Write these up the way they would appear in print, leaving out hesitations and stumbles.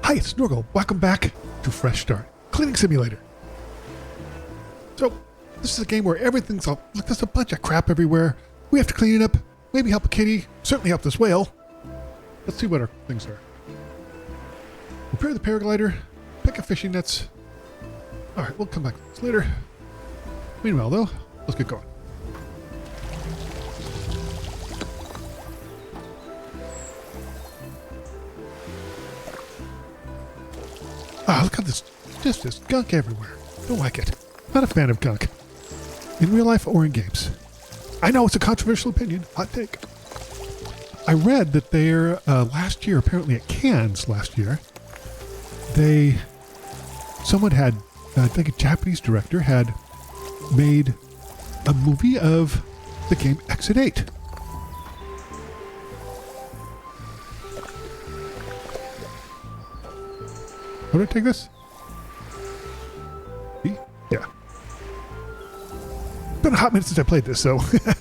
Hi, it's Snorgle. Welcome back to Fresh Start Cleaning Simulator. So, this is a game where everything's all, look, there's a bunch of crap everywhere. We have to clean it up, maybe help a kitty, certainly help this whale. Let's see what our things are. Repair the paraglider, pick up fishing nets. Alright, we'll come back to this later. Meanwhile, though, let's get going. Ah, look at this. Just this gunk everywhere. Don't like it. Not a fan of gunk. In real life or in games. I know it's a controversial opinion. Hot take. I read that there, last year, apparently at Cannes last year, someone had, I think a Japanese director had made a movie of the game Exit 8. How do I take this? B? Yeah. Been a hot minute since I played this, so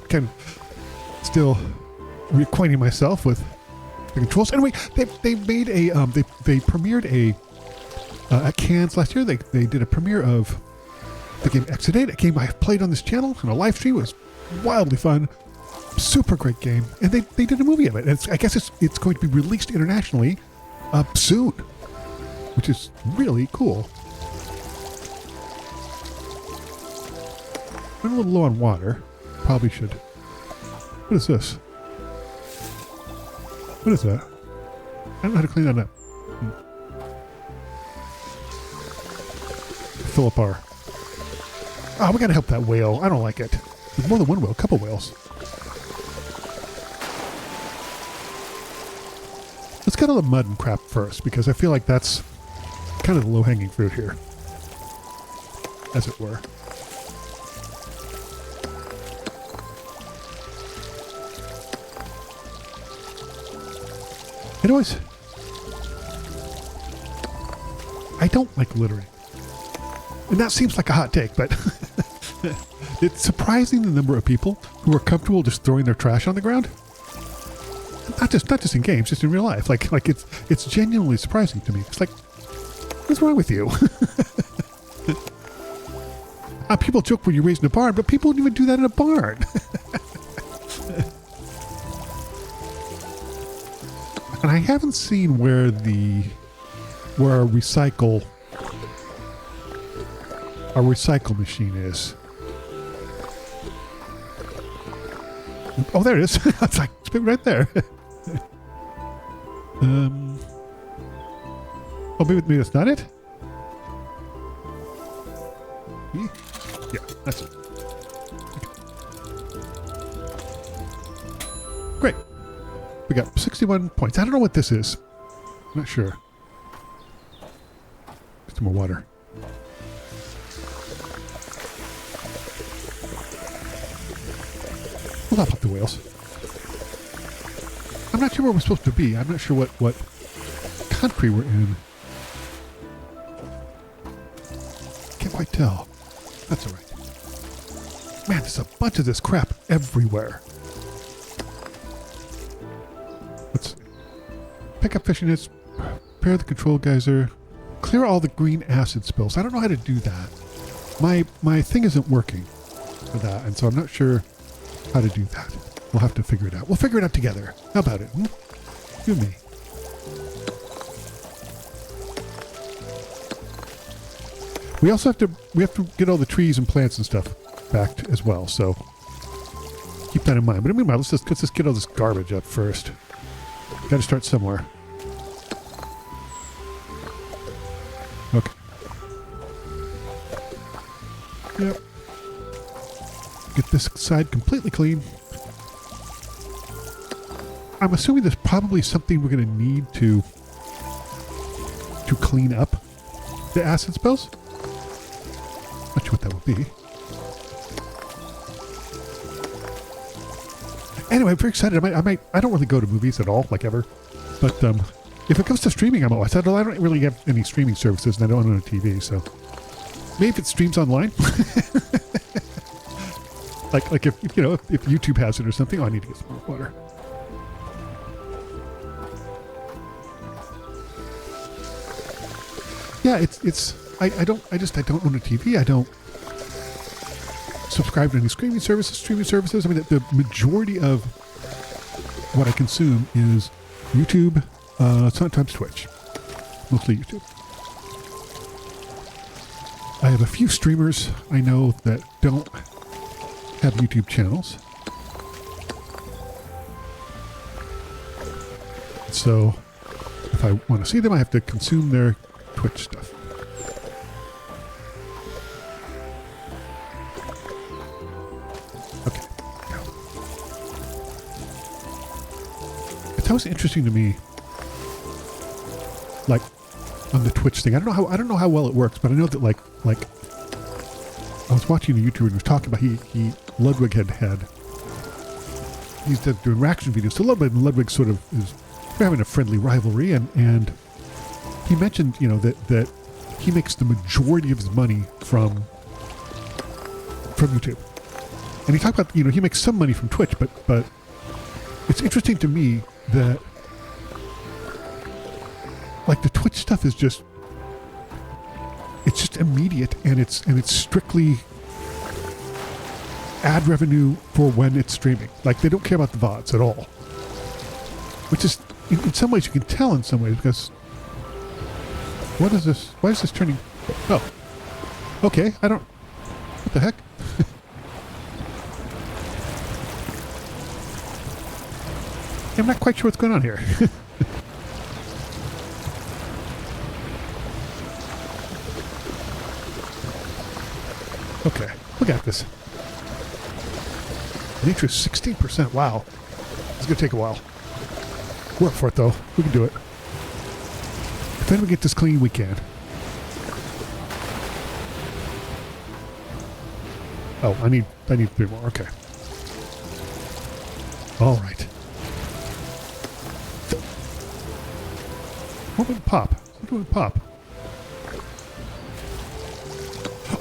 kind of still reacquainting myself with the controls. Anyway, they made a they premiered at Cannes last year. They did a premiere of the game Exit 8, a game I played on this channel on a live stream. It was wildly fun, super great game, and they did a movie of it. And I guess it's going to be released internationally soon, which is really cool. I'm a little low on water. Probably should. What is this? What is that? I don't know how to clean that up. Fill up our... Oh, we gotta help that whale. I don't like it. There's more than one whale, a couple whales. Let's get all the mud and crap first, because I feel like that's kind of the low-hanging fruit here, as it were. Anyways, I don't like littering. And that seems like a hot take, but it's surprising the number of people who are comfortable just throwing their trash on the ground. Not just in games, just in real life. Like it's genuinely surprising to me. It's like, what's wrong with you? People joke when you're raised in a barn, but people don't even do that in a barn. And I haven't seen where our recycle machine is. Oh, there it is. It's like it's right there. Oh, maybe that's not it? Yeah, that's it. Okay. Great. We got 61 points. I don't know what this is. I'm not sure. Some more water. We'll lap up the whales. I'm not sure where we're supposed to be. I'm not sure what country we're in. Can't quite tell. That's all right. Man, there's a bunch of this crap everywhere. Let's pick up fishing nets, repair the control geyser, clear all the green acid spills. I don't know how to do that. My thing isn't working for that, and so I'm not sure how to do that. We'll have to figure it out. We'll figure it out together. How about it? You and me. We also have to get all the trees and plants and stuff back as well, so keep that in mind. But meanwhile, let's just get all this garbage up first. Got to start somewhere. Okay. Yep. Get this side completely clean. I'm assuming there's probably something we're going to need to clean up the acid spills. Not sure what that would be. Anyway, I'm very excited. I don't really go to movies at all, like ever. But if it comes to streaming, I'm always. I don't really have any streaming services, and I don't own a TV, so maybe if it streams online. like if YouTube has it or something, I need to get some more water. yeah, I don't own a TV. I don't subscribe to any streaming services. I mean, the majority of what I consume is YouTube, sometimes Twitch, mostly YouTube. I have a few streamers I know that don't have YouTube channels. So if I want to see them, I have to consume their Twitch stuff. Okay. It's always interesting to me, like on the Twitch thing. I don't know how well it works, but I know that like I was watching a YouTuber and he was talking about Ludwig he's doing reaction videos to Ludwig, and Ludwig sort of is having a friendly rivalry, and he mentioned, you know, that he makes the majority of his money from YouTube. And he talked about, you know, he makes some money from Twitch, but it's interesting to me that like the Twitch stuff is just, it's just immediate, and it's strictly ad revenue for when it's streaming. Like they don't care about the VODs at all, which is in some ways you can tell in some ways, because what is this? Why is this turning? Oh, okay. I don't. What the heck? I'm not quite sure what's going on here. Okay, look at this. Nature is 16%. Wow. It's going to take a while. Work for it, though. We can do it. If then we get this clean, we can. Oh, I need 3 more. Okay. All right. What would pop? What would pop?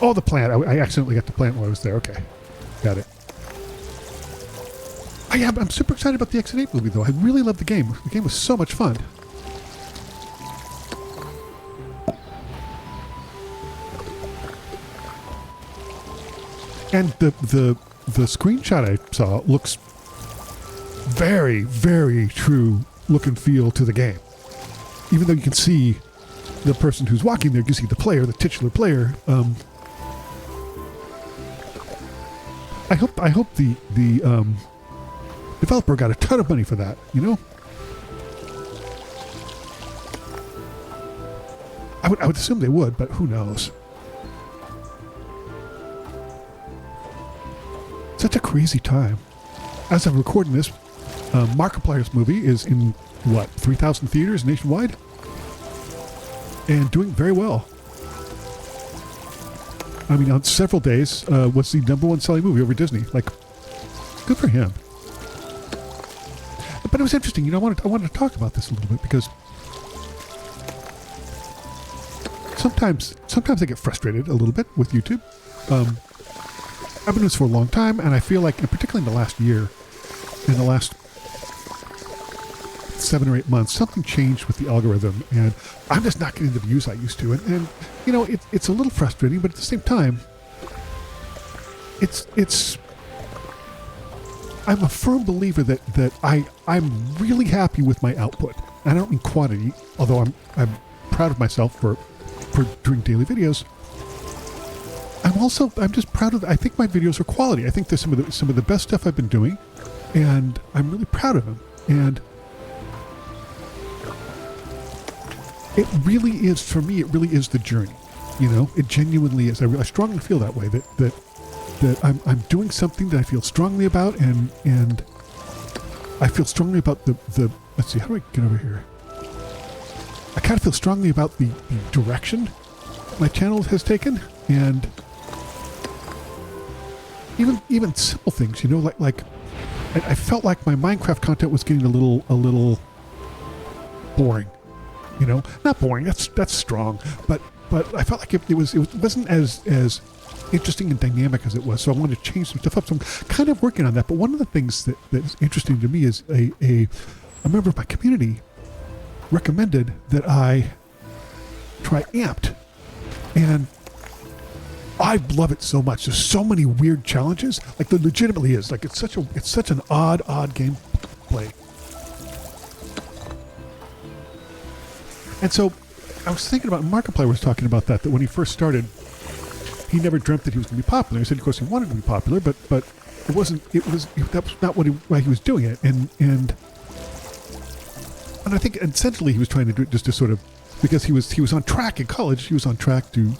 Oh, the plant. I accidentally got the plant while I was there. Okay. Got it. I'm super excited about the Exit 8 movie, though. I really love the game. The game was so much fun. And the screenshot I saw looks very, very true look and feel to the game. Even though you can see the person who's walking there, you can see the player, the titular player. I hope the developer got a ton of money for that, you know? I would assume they would, but who knows? Such a crazy time. As I'm recording this, Markiplier's movie is in, 3,000 theaters nationwide? And doing very well. I mean, on several days, was the #1 selling movie over Disney. Like, good for him. But it was interesting, you know, I wanted to talk about this a little bit, because sometimes I get frustrated a little bit with YouTube. I've been doing this for a long time, and I feel like, and particularly in the last year, in the last 7 or 8 months, something changed with the algorithm, and I'm just not getting the views I used to. And you know, it's a little frustrating, but at the same time, I'm a firm believer that I'm really happy with my output. I don't mean quantity, although I'm proud of myself for doing daily videos. I'm just proud of. I think my videos are quality. I think they're some of the best stuff I've been doing, and I'm really proud of them. And it really is, for me, it really is the journey. You know, it genuinely is. I strongly feel that way. That I'm doing something that I feel strongly about, and I feel strongly about the. Let's see, how do I get over here? I kind of feel strongly about the direction my channel has taken, and even simple things, you know, like I felt like my Minecraft content was getting a little boring, you know, not boring. That's strong, but I felt like it wasn't as interesting and dynamic as it was. So I wanted to change some stuff up. So I'm kind of working on that. But one of the things that's interesting to me is a member of my community recommended that I try Amped. And I love it so much. There's so many weird challenges. Like, there legitimately is. Like, it's such an odd game play. And so I was thinking about, Markiplier was talking about that when he first started, he never dreamt that he was going to be popular. He said, of course, he wanted to be popular, but that was not why he was doing it. And I think essentially he was trying to do it just to sort of, because he was on track in college. He was on track to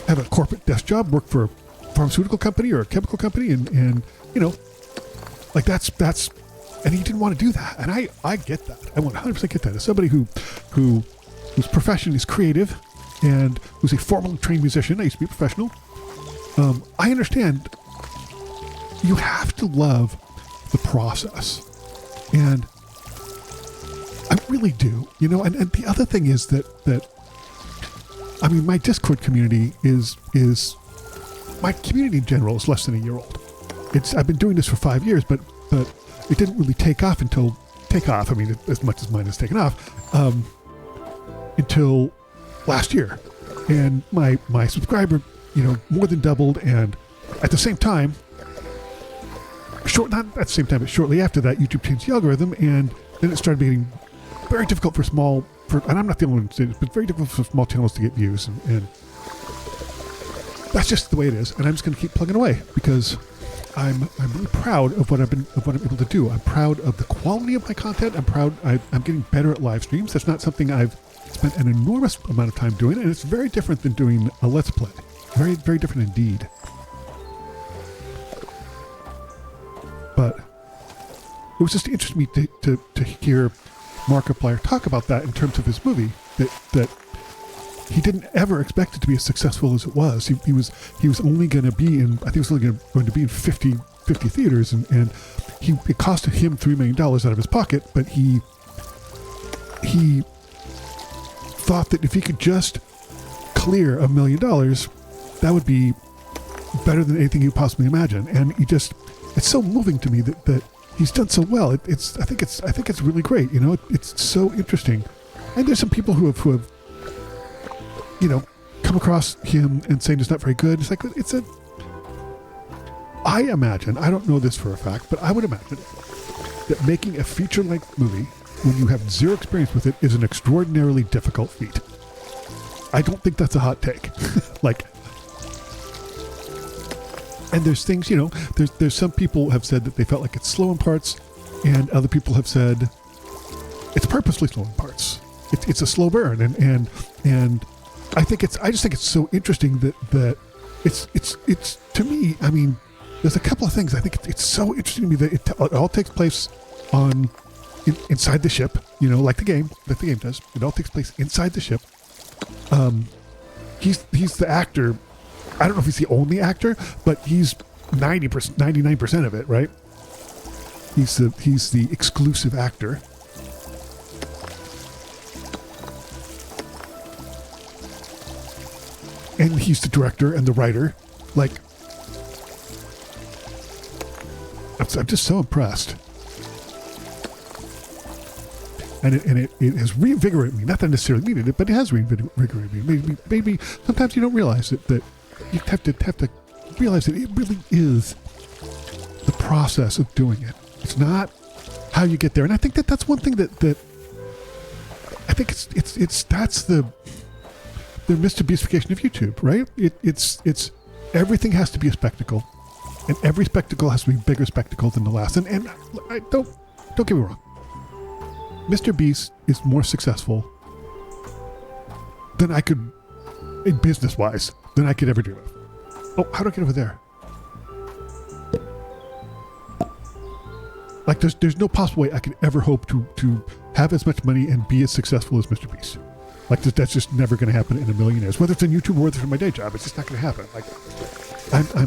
have a corporate desk job, work for a pharmaceutical company or a chemical company, and you know, like that's and he didn't want to do that. And I get that. I 100% get that. As somebody whose profession is creative and who's a formally trained musician, I used to be a professional. I understand you have to love the process, and I really do. You know, and the other thing is that I mean, my Discord community is my community in general is less than a year old. I've been doing this for 5 years, but it didn't really take off. I mean, as much as mine has taken off, until last year. And my subscriber, you know, more than doubled. And at the same time, not at the same time, but shortly after that, YouTube changed the algorithm, and then it started getting very difficult and I'm not the only one to say this, but very difficult for small channels to get views, and that's just the way it is. And I'm just going to keep plugging away because I'm really proud of what I'm able to do. I'm proud of the quality of my content. I'm getting better at live streams. That's not something I've spent an enormous amount of time doing, and it's very different than doing a Let's Play. Very, very different indeed. But it was just interesting to hear Markiplier talk about that in terms of his movie, that he didn't ever expect it to be as successful as it was. He was only going to be in, I think it was only going to be in 50 theaters, and it costed him $3 million out of his pocket, but he thought that if he could just clear $1 million, that would be better than anything you possibly imagine. And it's so moving to me that he's done so well. I think it's really great. You know, it's so interesting. And there's some people who have you know, come across him and saying it's not very good. It's like, I imagine, I don't know this for a fact, but I would imagine that making a feature-length movie when you have zero experience with it is an extraordinarily difficult feat. I don't think that's a hot take. And there's things, you know, there's some people have said that they felt like it's slow in parts, and other people have said it's purposely slow in parts. It's a slow burn, and I just think it's so interesting that it's to me. I mean, there's a couple of things. I think it's so interesting to me that it all takes place inside the ship. You know, like the game does. It all takes place inside the ship. He's the actor. I don't know if he's the only actor, but he's 99% of it, right? He's the exclusive actor. And he's the director and the writer. Like, I'm just so impressed. And it has reinvigorated me. Not that I necessarily needed it, but it has reinvigorated me. Maybe sometimes you don't realize that you have to realize that it really is the process of doing it. It's not how you get there. And I think that's one thing that I think that's the Mr. Beastification of YouTube, right? It's everything has to be a spectacle, and every spectacle has to be a bigger spectacle than the last. And I don't get me wrong. Mr. Beast is more successful than I could, in business-wise, than I could ever dream of. Oh, how do I get over there? Like, there's no possible way I could ever hope to have as much money and be as successful as Mr. Beast. Like, that's just never going to happen in a million years. Whether it's on YouTube or whether it's in my day job, it's just not going to happen. Like,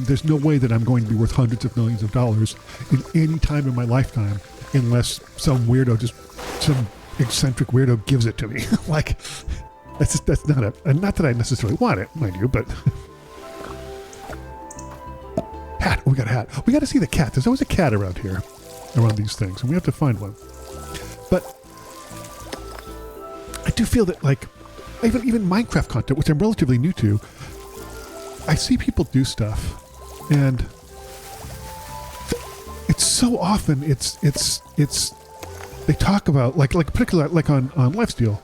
there's no way that I'm going to be worth hundreds of millions of dollars in any time in my lifetime unless some eccentric weirdo gives it to me. Like, that's not that I necessarily want it, mind you, but hat. Oh, we got a hat. We got to see the cat. There's always a cat around here, around these things, and we have to find one. But I do feel that, like, even Minecraft content, which I'm relatively new to, I see people do stuff, and it's so often it's they talk about like particularly like on Lifesteal.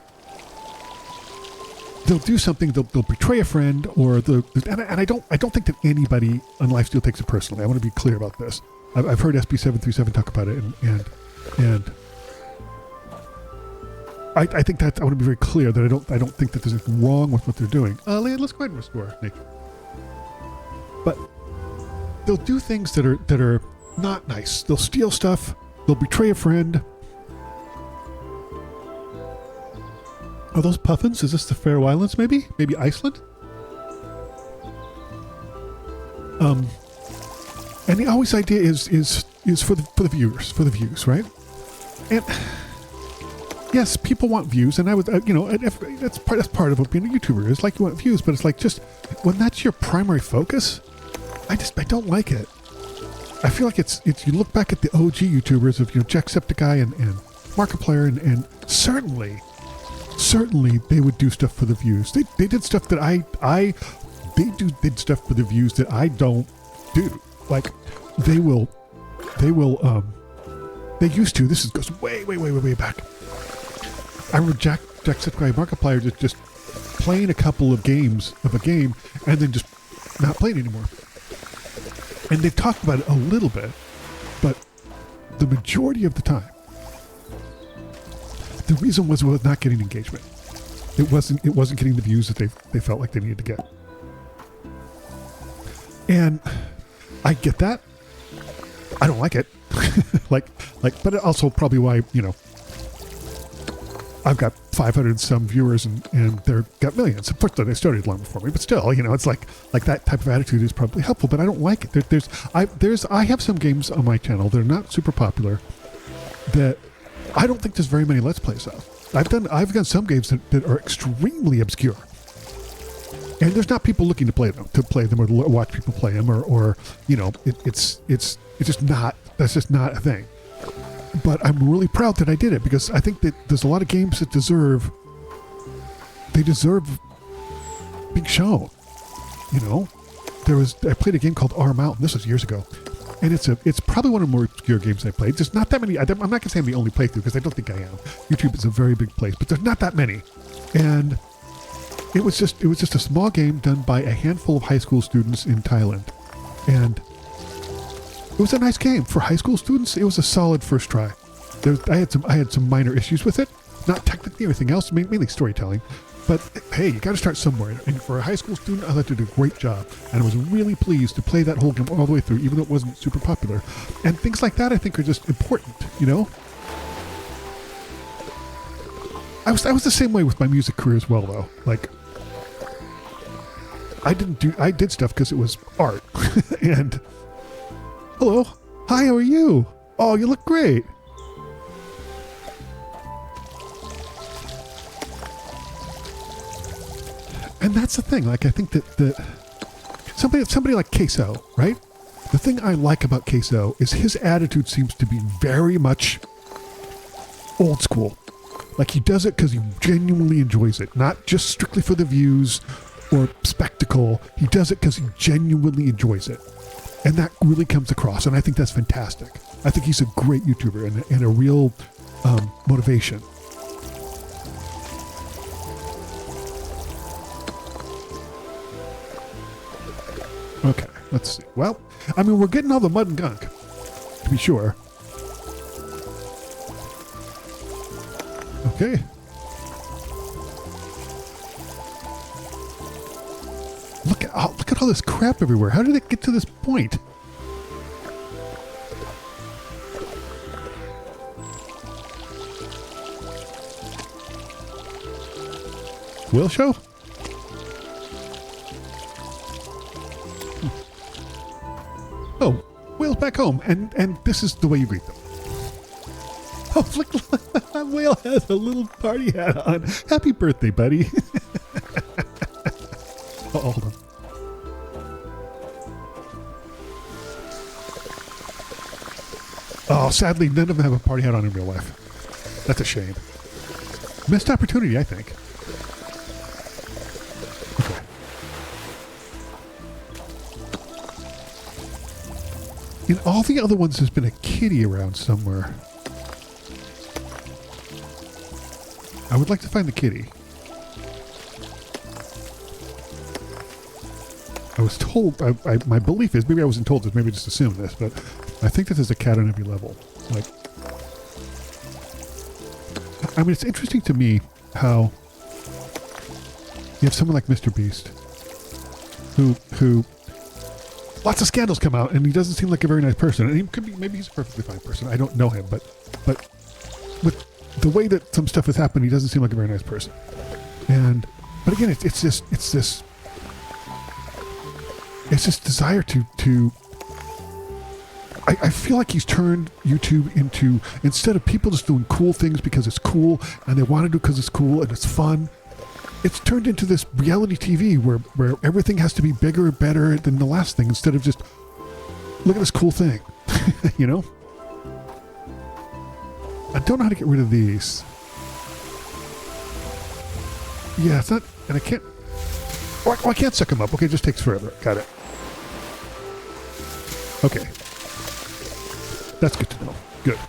They'll do something. They'll betray a friend, or and I don't think that anybody on Lifesteal takes it personally. I want to be clear about this. I've heard SB737 talk about it, and I think that I want to be very clear that I don't think that there's anything wrong with what they're doing. Let's go ahead and restore nature. But they'll do things that are not nice. They'll steal stuff. They'll betray a friend. Are those puffins? Is this the Faroe Islands? Maybe Iceland. And the always idea is for the views, right? And yes, people want views, and I was, that's part of what being a YouTuber is. Like, you want views, but it's like, just when that's your primary focus, I don't like it. I feel like it's you look back at the OG YouTubers of Jacksepticeye and Markiplier, and certainly they would do stuff for the views. They did stuff that did stuff for the views that I don't do. Like, they used to. This goes way back. I remember Jacksepticeye Markiplier just playing a couple of games of a game and then just not playing anymore. And they've talked about it a little bit, but the majority of the time, the reason was not getting engagement. It wasn't getting the views that they felt like they needed to get. And I get that. I don't like it. But also probably why, I've got 500 some viewers and they're got millions. Unfortunately, they started long before me, but still, it's like that type of attitude is probably helpful, but I don't like it. I have some games on my channel that are not super popular that I don't think there's very many Let's Plays of. I've done some games that are extremely obscure. And there's not people looking to play them or watch people play them it's just not, that's just not a thing. But I'm really proud that I did it, because I think that there's a lot of games that deserve being shown. I played a game called R Mountain. This was years ago, and it's probably one of the more obscure games I played. There's not that many. I'm not gonna say I'm the only playthrough, because I don't think I am. YouTube is a very big place, but there's not that many, and it was just a small game done by a handful of high school students in Thailand, and it was a nice game for high school students. It was a solid first try. I had some minor issues with it, not technically everything else, mainly storytelling. But hey, you got to start somewhere. And for a high school student, I thought they did a great job, and I was really pleased to play that whole game all the way through, even though it wasn't super popular. And things like that, I think, are just important. I was the same way with my music career as well, though. Like, I did stuff because it was art, and. Hello. Hi, how are you? Oh, you look great. And that's the thing. Like, I think that somebody like Queso, right? The thing I like about Queso is his attitude seems to be very much old school. Like, he does it because he genuinely enjoys it, not just strictly for the views or spectacle. He does it because he genuinely enjoys it. And that really comes across, and I think that's fantastic. I think he's a great YouTuber and a real motivation. Okay, let's see. Well, I mean, we're getting all the mud and gunk, to be sure. Okay. Look at all this crap everywhere. How did it get to this point? Whale show? Oh, whales back home, and this is the way you greet them. Oh, look, that whale has a little party hat on. Happy birthday, buddy. Oh, hold on. Oh, sadly, none of them have a party hat on in real life. That's a shame. Missed opportunity, I think. In all the other ones, there's been a kitty around somewhere. I would like to find the kitty. I was told, my belief is, maybe I wasn't told this, maybe I just assumed this, but I think that there's a cat on every level. Like, I mean, it's interesting to me how you have someone like Mr. Beast, who lots of scandals come out, and he doesn't seem like a very nice person. And he could be, maybe he's a perfectly fine person. I don't know him, but with the way that some stuff has happened, he doesn't seem like a very nice person. But again, it's this desire to. I feel like he's turned YouTube into, instead of people just doing cool things because it's cool and they want to do it because it's cool and it's fun, it's turned into this reality TV where everything has to be bigger and better than the last thing, instead of just, look at this cool thing, you know? I don't know how to get rid of these. Yeah, it's not, and I can't, I can't suck them up. Okay, it just takes forever. Got it. Okay. That's good to know. Good.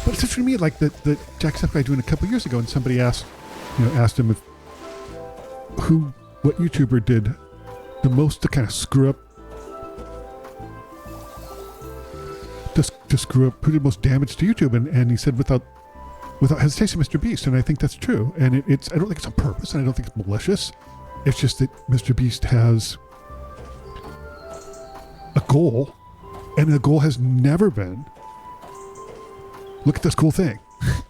But it's interesting to me, like the Jacksepticeye I doing a couple years ago, and somebody asked him if what YouTuber did the most to kind of screw up, to screw up, who did the most damage to YouTube, and he said without hesitation, Mr. Beast, and I think that's true. And it's I don't think it's on purpose, and I don't think it's malicious. It's just that Mr. Beast has a goal, and the goal has never been, look at this cool thing.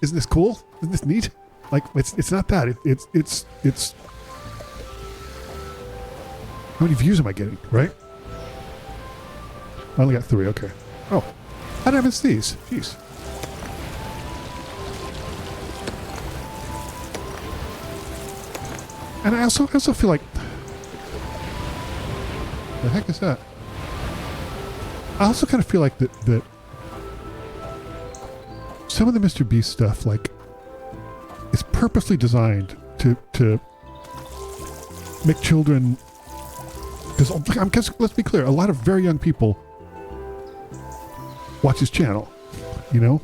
Isn't this cool? Isn't this neat? Like, it's not that. It's how many views am I getting, right? I only got 3, okay. Oh, how did I miss these? Jeez. And I also feel like, the heck is that? I also kind of feel like that some of the Mr. Beast stuff, like, is purposely designed to make children, because let's be clear, a lot of very young people watch his channel, you know?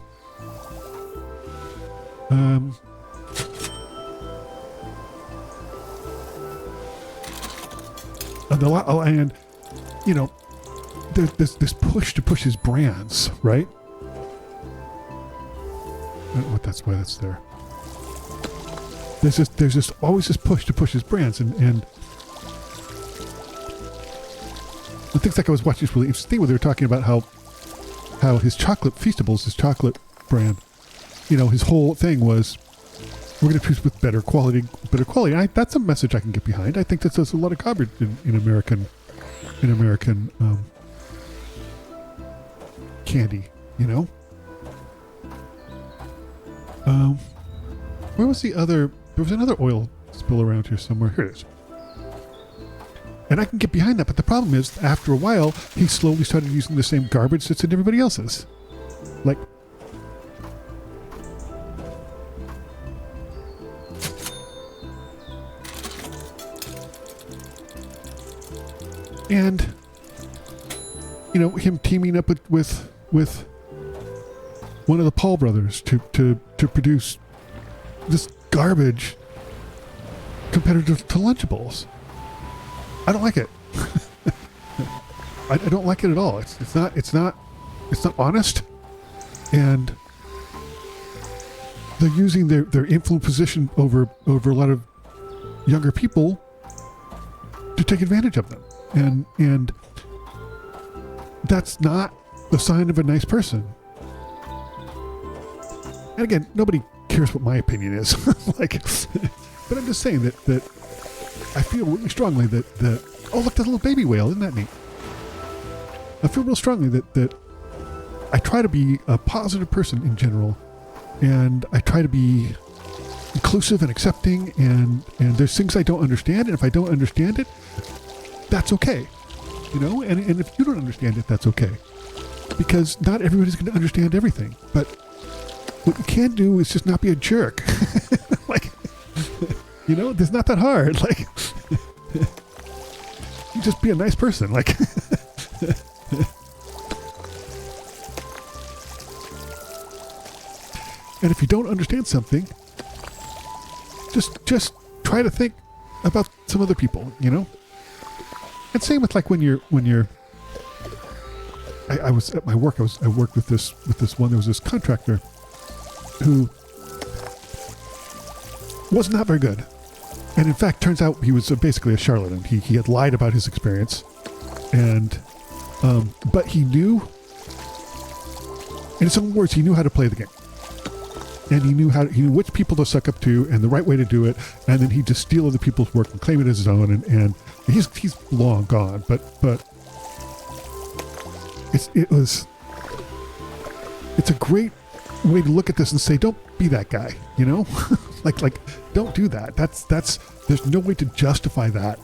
And you know, there's this push to push his brands, right? I don't know what why that's there. There's just always this push to push his brands, and the things like I was watching this really interesting thing where they were talking about how his chocolate Feastables, his chocolate brand, you know, his whole thing was, we're going to produce with better quality. That's a message I can get behind. I think there's a lot of coverage in American candy, you know. Where was the other? There was another oil spill around here somewhere. Here it is. And I can get behind that, but the problem is, after a while, he slowly started using the same garbage that's in everybody else's. Like, and you know, him teaming up with one of the Paul brothers to produce this garbage competitive to Lunchables. I don't like it. I don't like it at all. It's not honest, and they're using their influence position over a lot of younger people to take advantage of them, and that's not the sign of a nice person. And again, nobody cares what my opinion is. Like, but I'm just saying that I feel really strongly that oh, look, that little baby whale, isn't that neat? I feel real strongly that I try to be a positive person in general, and I try to be inclusive and accepting, and there's things I don't understand, and if I don't understand it, that's okay, you know, and if you don't understand it, that's okay, because not everybody's going to understand everything, but what you can do is just not be a jerk. Like, you know, it's not that hard. Like, you just be a nice person. Like, and if you don't understand something, just try to think about some other people, you know? And same with like when you're I was at my work, I worked with this one, there was this contractor who was not very good. And in fact, turns out he was basically a charlatan. He had lied about his experience, and but he knew, in his own words, he knew how to play the game, and he knew which people to suck up to and the right way to do it. And then he'd just steal other people's work and claim it as his own. And he's long gone, but it's a great way to look at this and say, don't be that guy, you know. like don't do that. That's there's no way to justify that.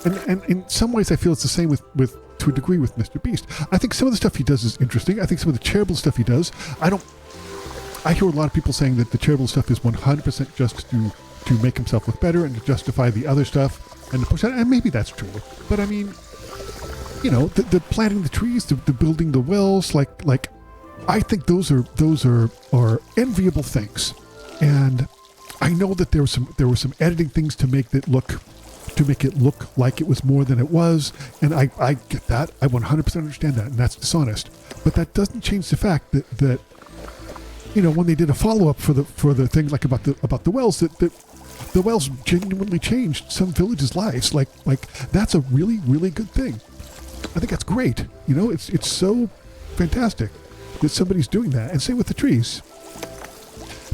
And in some ways I feel it's the same with to a degree with Mr. Beast. I think some of the stuff he does is interesting. I think some of the charitable stuff he does, I hear a lot of people saying that the charitable stuff is 100% just to make himself look better and to justify the other stuff and to push that, and maybe that's true. But I mean, you know, the planting the trees, the building the wells, like I think those are enviable things. And I know that there were some editing things to make it look like it was more than it was, and I get that. I 100% understand that, and that's dishonest. But that doesn't change the fact that you know, when they did a follow-up for the thing like about the wells, that the wells genuinely changed some villages' lives. Like that's a really, really good thing. I think that's great. You know, it's so fantastic that somebody's doing that. And same with the trees.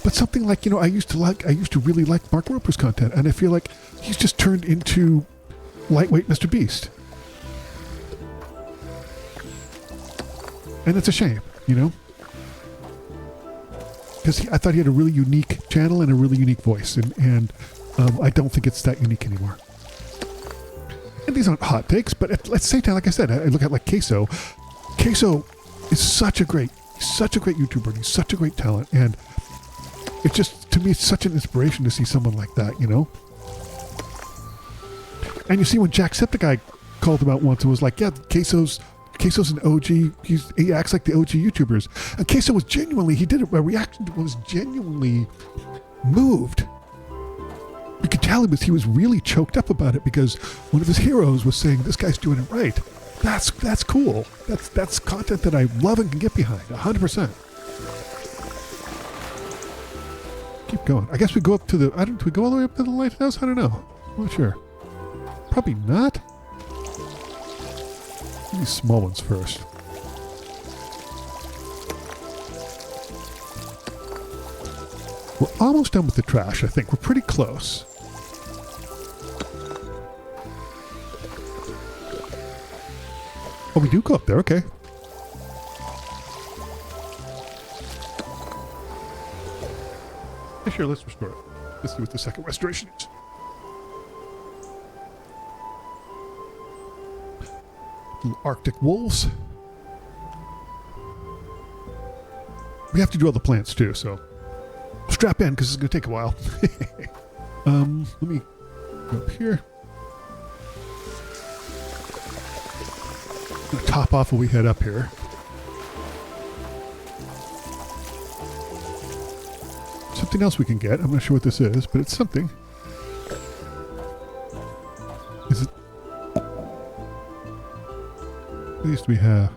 But something like, you know, I used to really like Mark Roper's content, and I feel like he's just turned into lightweight Mr. Beast. And it's a shame, you know? Because I thought he had a really unique channel and a really unique voice, and I don't think it's that unique anymore. And these aren't hot takes, but at the same time, like I said, I look at like Queso. Queso is such a great YouTuber, and he's such a great talent, and it's just, to me, it's such an inspiration to see someone like that, you know? And you see when Jacksepticeye called him out once and was like, yeah, Queso's an OG, he acts like the OG YouTubers. And Queso was genuinely, a reaction was genuinely moved. You could tell he was really choked up about it because one of his heroes was saying, this guy's doing it right. That's cool. That's content that I love and can get behind, 100%. Keep going. I guess we go up to do we go all the way up to the lighthouse? I don't know. I'm not sure. Probably not. These small ones first. We're almost done with the trash, I think. We're pretty close. Oh, we do go up there, okay. Yeah, sure, let's restore it. Let's see what the second restoration is. Little Arctic wolves. We have to do all the plants too, so strap in because it's going to take a while. Let me go up here. I'm going to top off when we head up here. Something else we can get. I'm not sure what this is, but it's something. Is it? At least we have.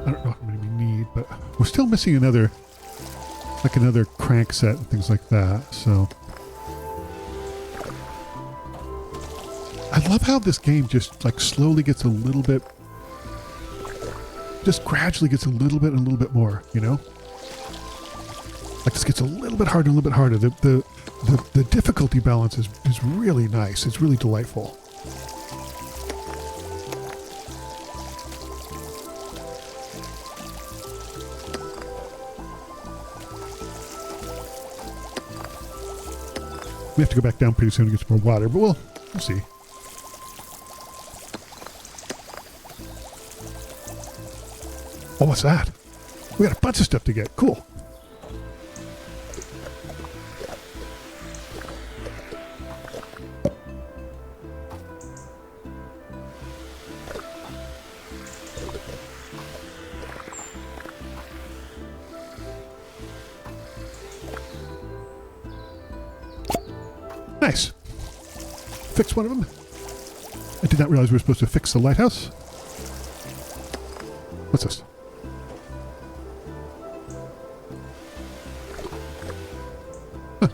I don't know how many we need, but we're still missing another crank set and things like that. So I love how this game just like slowly gets a little bit, just gradually gets a little bit more, you know? Like this gets a little bit harder, The difficulty balance is really nice. It's really delightful. We have to go back down pretty soon to get some more water, but we'll see. Oh, what's that? We got a bunch of stuff to get. Cool. Nice. Fix one of them. I did not realize we were supposed to fix the lighthouse. What's this? Huh.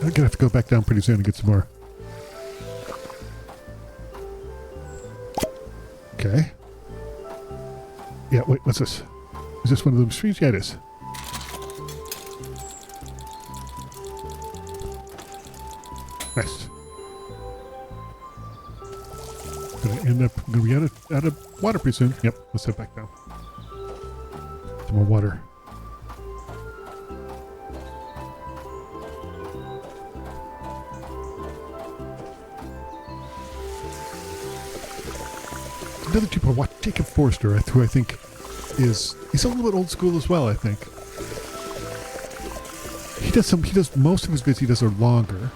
I'm gonna have to go back down pretty soon and get some more. Okay. Yeah, wait, what's this? Is this one of those trees? Yeah, it is. Nice. Gonna be out of water pretty soon. Yep, let's head back down. Some more water. Another YouTuber, Jacob Forster, who I think he's a little bit old school as well, I think. He does most of his videos, he does are longer.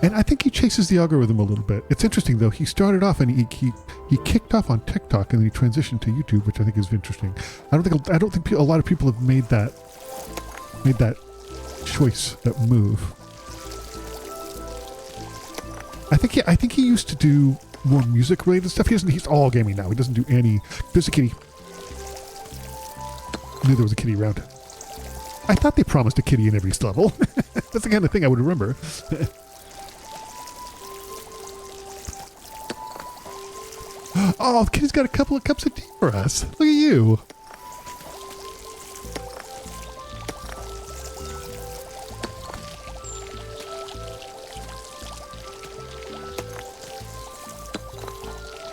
And I think he chases the algorithm a little bit. It's interesting though, he started off and he kicked off on TikTok and then he transitioned to YouTube, which I think is interesting. I don't think a lot of people have made that choice, that move. I think he used to do more music related stuff. He's all gaming now. He doesn't do any. There's a kitty. I knew there was a kitty around. I thought they promised a kitty in every level. That's the kind of thing I would remember. Oh, the kitty's got a couple of cups of tea for us. Look at you.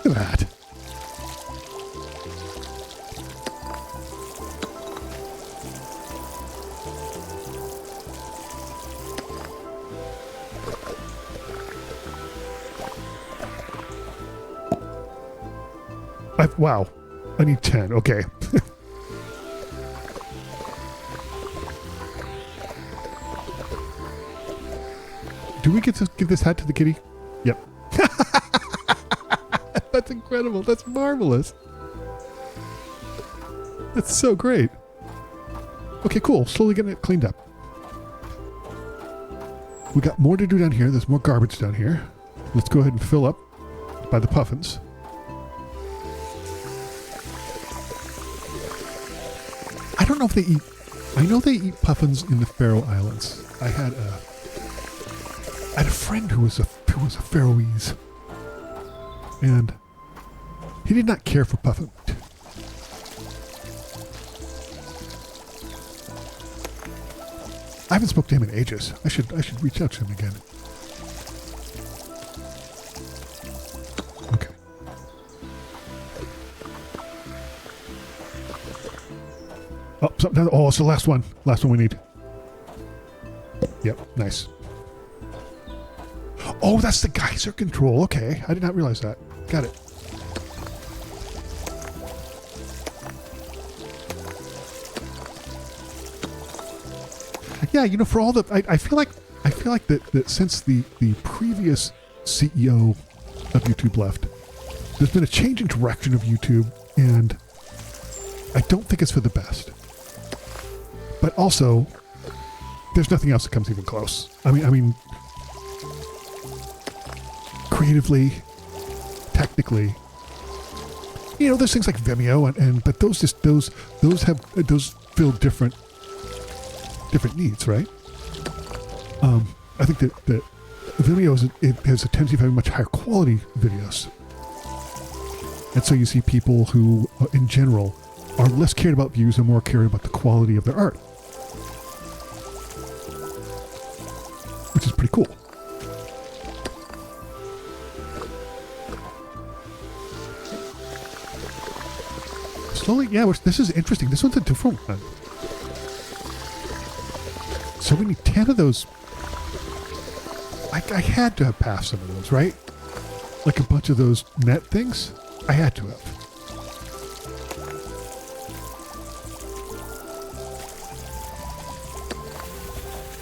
Look at that. Wow. I need 10. Okay. Do we get to give this hat to the kitty? Yep. That's incredible. That's marvelous. That's so great. Okay, cool. Slowly getting it cleaned up. We got more to do down here. There's more garbage down here. Let's go ahead and fill up by the puffins. I don't know if they eat... I know they eat puffins in the Faroe Islands. I had a friend who was a Faroese, and he did not care for puffin. I haven't spoken to him in ages. I should reach out to him again. Okay. Oh, it's the last one. Last one we need. Yep, nice. Oh, that's the geyser control. Okay, I did not realize that. Got it. Yeah, you know, for all the, I feel like that since the previous CEO of YouTube left, there's been a change in direction of YouTube, and I don't think it's for the best. But also, there's nothing else that comes even close. I mean, creatively, technically, you know, there's things like Vimeo but those fill different needs, right? I think that Vimeo has a tendency of having much higher quality videos, and so you see people who, in general, are less cared about views and more cared about the quality of their art, which is pretty cool. Slowly, yeah, this is interesting. This one's a different one. So we need 10 of those. I had to have passed some of those, right? Like a bunch of those net things. I had to have.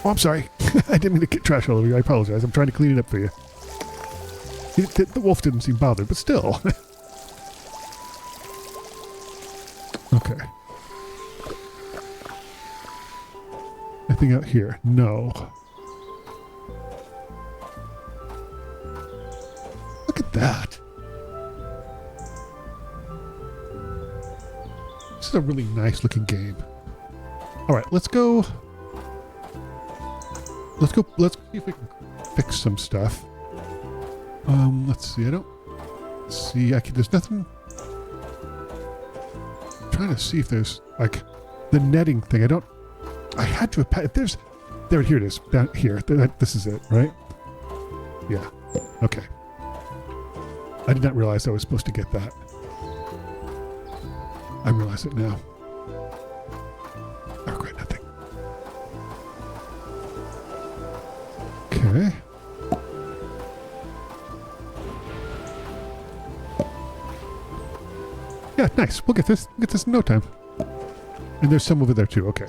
Oh, I'm sorry. I didn't mean to get trash all over you. I apologize. I'm trying to clean it up for you. The wolf didn't seem bothered, but still. Okay. Anything out here? No. Look at that. This is a really nice looking game. All right, let's go. Let's see if we can fix some stuff. Let's see. I don't see. There's nothing. I'm trying to see if there's like the netting thing. I had to have. Here it is. Down here. This is it, right? Yeah. Okay. I did not realize I was supposed to get that. I realize it now. Oh, great, nothing. Okay. Yeah, nice. We'll get this. We'll get this in no time. And there's some over there too. Okay.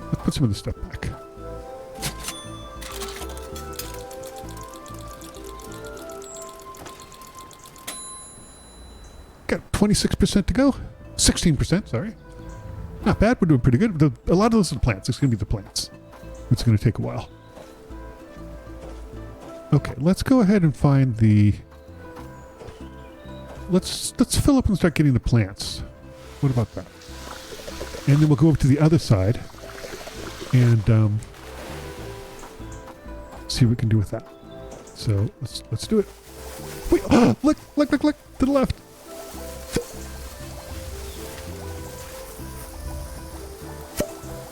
Let's put some of this stuff back. Got 26% to go. 16%, sorry. Not bad. We're doing pretty good. A lot of those are the plants. It's going to be the plants. It's going to take a while. Okay, let's go ahead and find the... Let's fill up and start getting the plants. What about that? And then we'll go over to the other side and see what we can do with that. So let's do it. Wait! Oh, look! To the left.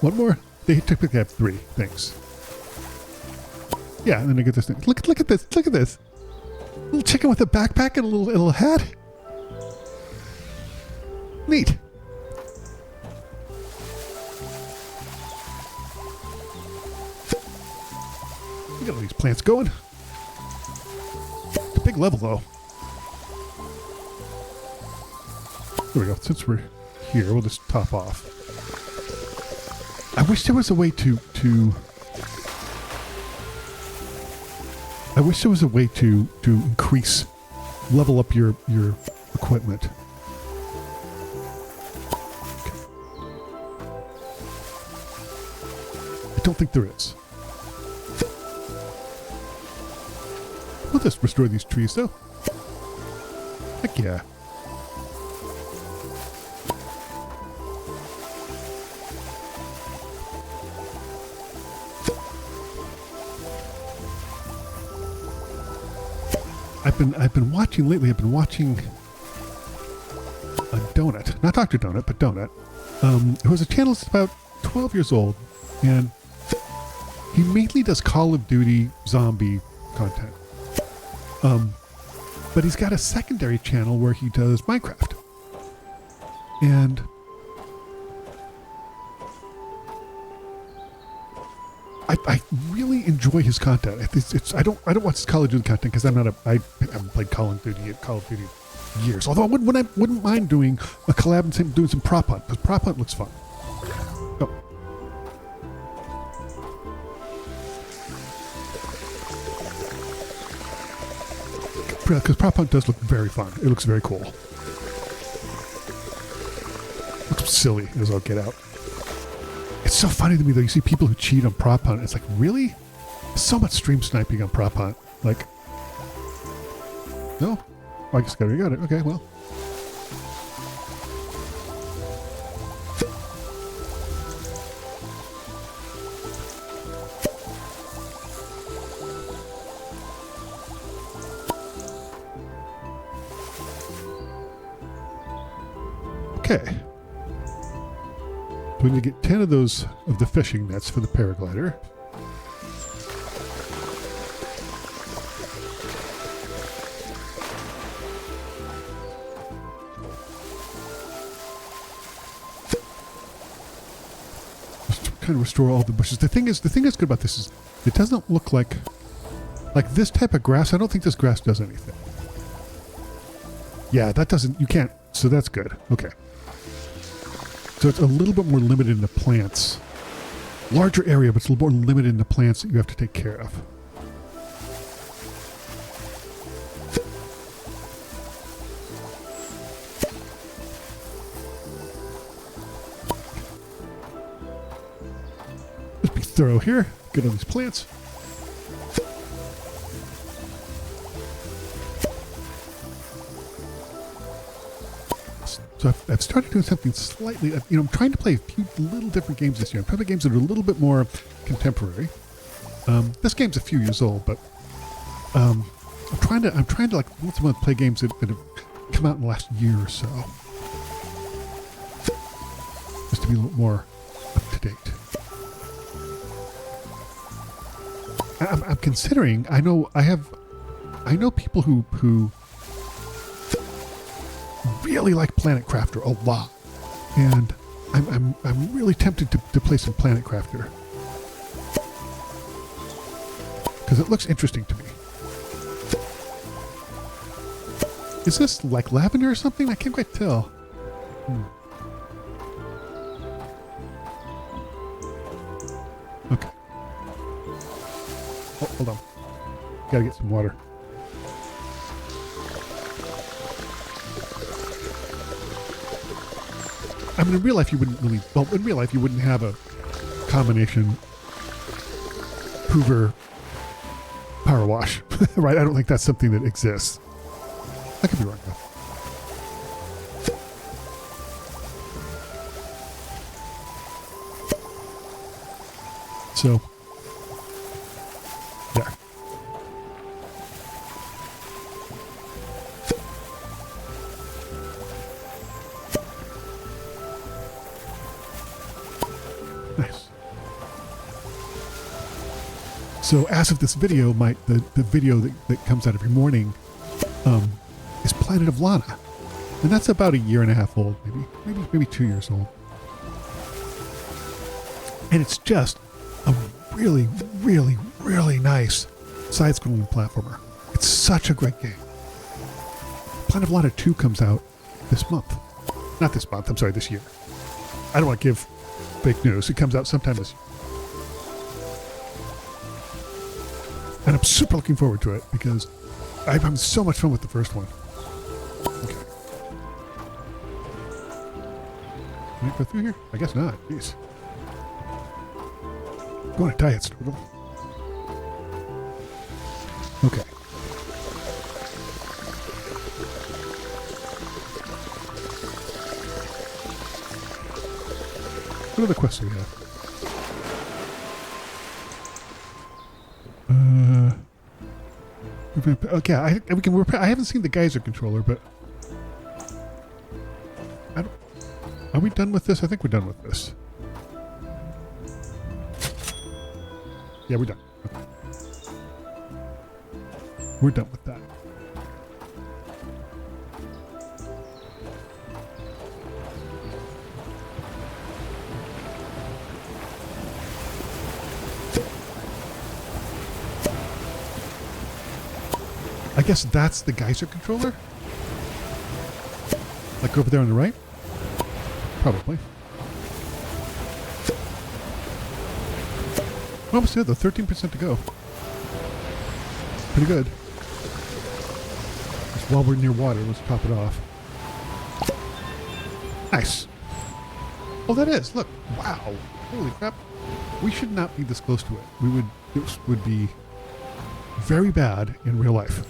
One more. They typically have 3. Thanks. Yeah, and then I get this thing. Look at this. Look at this. Little chicken with a backpack and a little hat. Neat. Look at all these plants going. It's a big level though. There we go. Since we're here, we'll just top off. I wish there was a way to increase, level up your equipment. Okay. I don't think there is. We'll just restore these trees though. Heck yeah. I've been watching lately. I've been watching a Donut, not Dr. Donut, but Donut. It was a channel that's about 12 years old, and he mainly does Call of Duty zombie content. But he's got a secondary channel where he does Minecraft, and I really enjoy his content. I don't watch his Call of Duty content because I haven't played Call of Duty years. Although I wouldn't mind doing a collab and doing some prop hunt, because prop hunt looks fun. Oh. Because prop hunt does look very fun. It looks very cool. Looks silly as I'll get out. It's so funny to me though. You see people who cheat on prop hunt. It's like, really? So much stream sniping on prop hunt. Like, no? Oh, I guess I got it. Okay, well. Okay. We need to get 10 of those of the fishing nets for the paraglider. Just kind of restore all the bushes. The thing is good about this is it doesn't look like this type of grass. I don't think this grass does anything. Yeah, that doesn't. You can't. So that's good. Okay. So it's a little bit more limited in the plants. Larger area, but it's a little more limited in the plants that you have to take care of. thorough here. Good on these plants. So I've started doing something slightly, I'm trying to play a few little different games this year. I'm trying to play games that are a little bit more contemporary. This game's a few years old, but I'm trying to like once a month play games that have come out in the last year or so, just to be a little more up to date. I'm considering. I know people who really like Planet Crafter a lot, and I'm really tempted to play some Planet Crafter because it looks interesting to me. Is this like lavender or something? I can't quite tell. Okay. Oh, hold on. Gotta get some water. I mean, in real life, you wouldn't really... Well, in real life, you wouldn't have a combination Hoover power wash, right? I don't think that's something that exists. I could be wrong, though. So, there. Nice. So as of this video, the video that comes out every morning is Planet of Lana. And that's about a year and a half old, maybe 2 years old. And it's just a really, really, really nice side-scrolling platformer. It's such a great game. Planet of Lana 2 comes out this month. Not this month, I'm sorry, this year. I don't want to give fake news. It comes out sometime this year. And I'm super looking forward to it because I'm having so much fun with the first one. Okay. Can I go through here? I guess not. Jeez. Go on a diet, Snorgle. Okay. What other quests do we have? Okay, I haven't seen the geyser controller, but are we done with this? I think we're done with this. Yeah, we're done. Okay. We're done with that. I guess that's the geyser controller? Like over there on the right? Probably. We're almost there though, 13% to go. Pretty good. Just while we're near water, let's top it off. Nice. Oh, that is. Look. Wow. Holy crap. We should not be this close to it. It would be very bad in real life.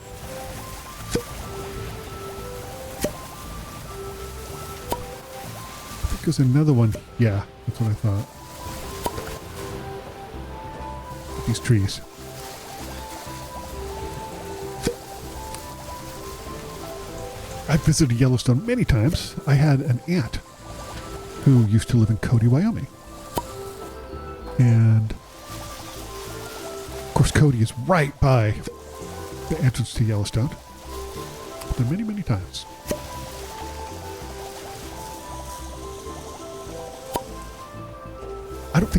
I think there's another one. Yeah, that's what I thought. These trees. I've visited Yellowstone many times. I had an aunt who used to live in Cody, Wyoming. And of course Cody is right by the entrance to Yellowstone. I've been many, many times.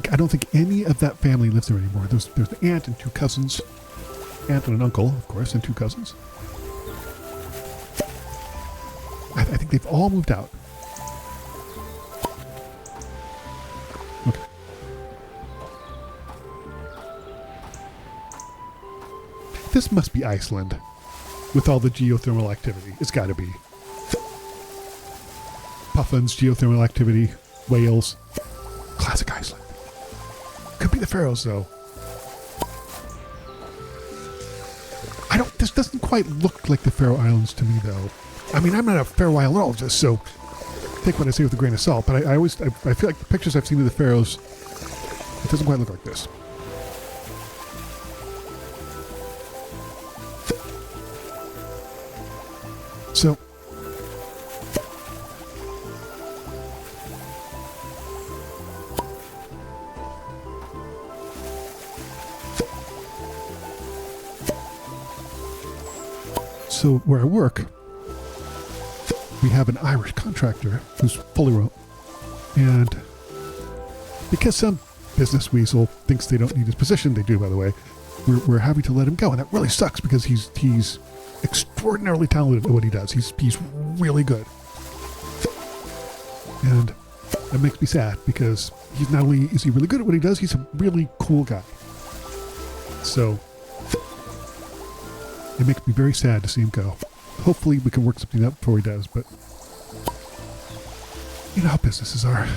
I don't think any of that family lives there anymore. There's the aunt and two cousins. Aunt and an uncle, of course, and two cousins. I think they've all moved out. Okay. This must be Iceland with all the geothermal activity. It's got to be. Puffins, geothermal activity, whales. Classic Iceland. Could be the pharaohs, though. This doesn't quite look like the Faroe Islands to me, though. I mean, I'm not a Faroe Islandologist, so take what I say with a grain of salt, but I feel like the pictures I've seen of the Faroes, it doesn't quite look like this. So, where I work, we have an Irish contractor who's fully remote, and because some business weasel thinks they don't need his position, they do, by the way, we're having to let him go, and that really sucks because he's extraordinarily talented at what he does. He's really good, and that makes me sad because he's not only is he really good at what he does, he's a really cool guy. So it makes me very sad to see him go. Hopefully we can work something out before he does, but you know how businesses are.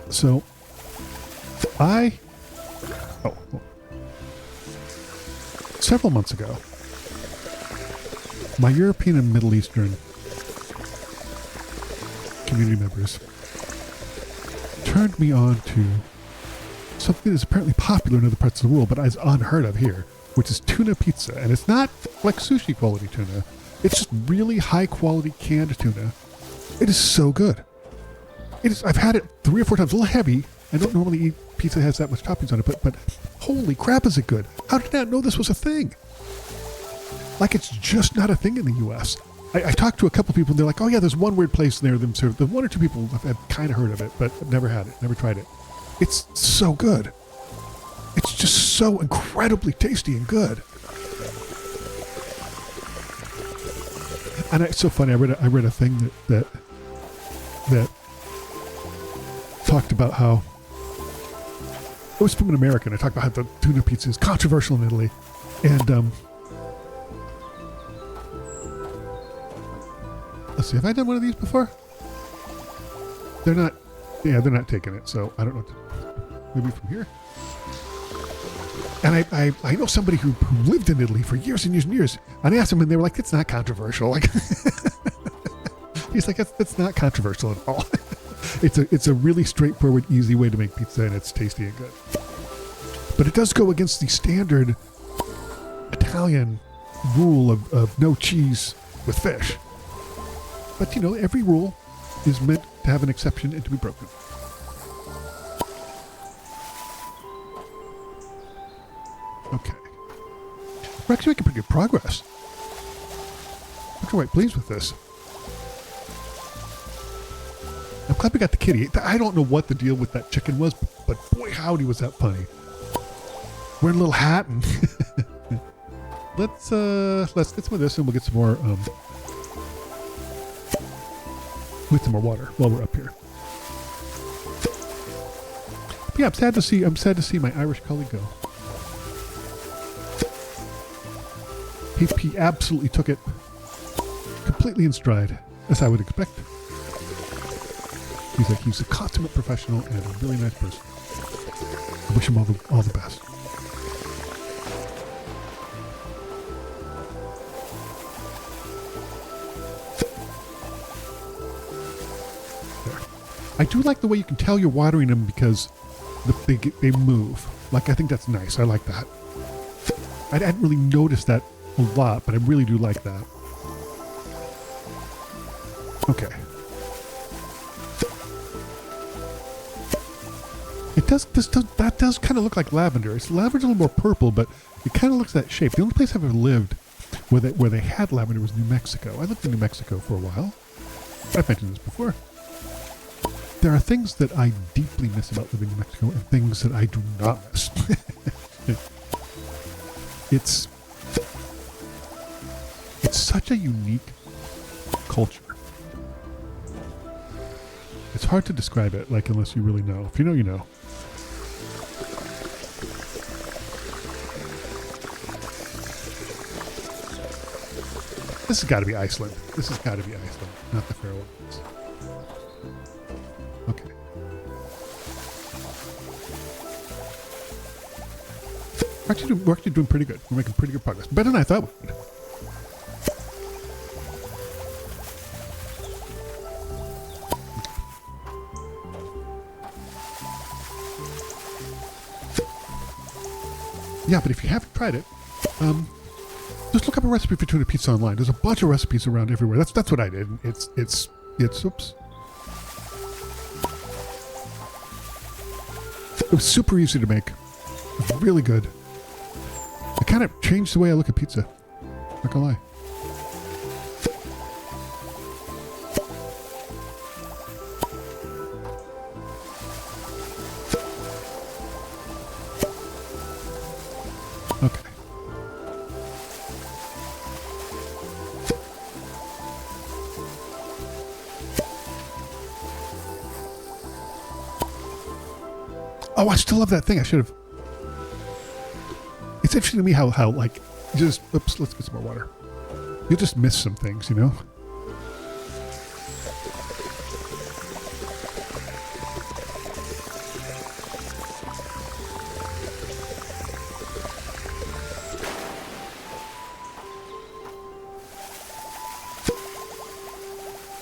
So, several months ago, my European and Middle Eastern community members turned me on to something that's apparently popular in other parts of the world, but is unheard of here, which is tuna pizza. And it's not like sushi quality tuna. It's just really high quality canned tuna. It is so good. I've had it 3 or 4 times. A little heavy. I don't normally eat pizza that has that much toppings on it, but holy crap is it good. How did I not know this was a thing? Like, it's just not a thing in the U.S. I talked to a couple people, and they're like, oh yeah, there's one weird place near them. So the 1 or 2 people have kind of heard of it, but never had it, never tried it. It's so good. It's just so incredibly tasty and good. And it's so funny. I read a thing that talked about how it was from an American. I talked about how the tuna pizza is controversial in Italy, and let's see. Have I done one of these before? They're not taking it. So I don't know. Maybe from here. And I know somebody who lived in Italy for years and years and years. And I asked them, and they were like, "It's not controversial." Like, he's like, "It's not controversial at all." It's a really straightforward, easy way to make pizza, and it's tasty and good. But it does go against the standard Italian rule of no cheese with fish. But you know, every rule is meant to have an exception and to be broken. Okay. We're actually making pretty good progress. I'm quite pleased with this. I'm glad we got the kitty. I don't know what the deal with that chicken was, but boy howdy was that funny. Wearing a little hat and let's get some of this and we'll get some more with some more water while we're up here. But yeah, I'm sad to see my Irish colleague go. He absolutely took it completely in stride, as I would expect. He's a consummate professional and a really nice person. I wish him all the best. There. I do like the way you can tell you're watering them because they move. Like, I think that's nice. I like that. I hadn't really noticed that a lot, but I really do like that. Okay. That does kind of look like lavender. Lavender's a little more purple, but it kind of looks that shape. The only place I've ever lived where they had lavender was New Mexico. I lived in New Mexico for a while. I've mentioned this before. There are things that I deeply miss about living in New Mexico and things that I do not miss. It's such a unique culture. It's hard to describe it, like, unless you really know. If you know, you know. This has got to be Iceland. This has got to be Iceland, not the Faroe Islands. Okay. We're actually doing pretty good. We're making pretty good progress. Better than I thought we would. Yeah, but if you haven't tried it, just look up a recipe for tuna pizza online. There's a bunch of recipes around everywhere. That's what I did. It's oops. It was super easy to make. It was really good. It kind of changed the way I look at pizza. Not gonna lie. Okay. Oh, I still love that thing. I should have. It's interesting to me how like, just, oops, let's get some more water. You just miss some things, you know?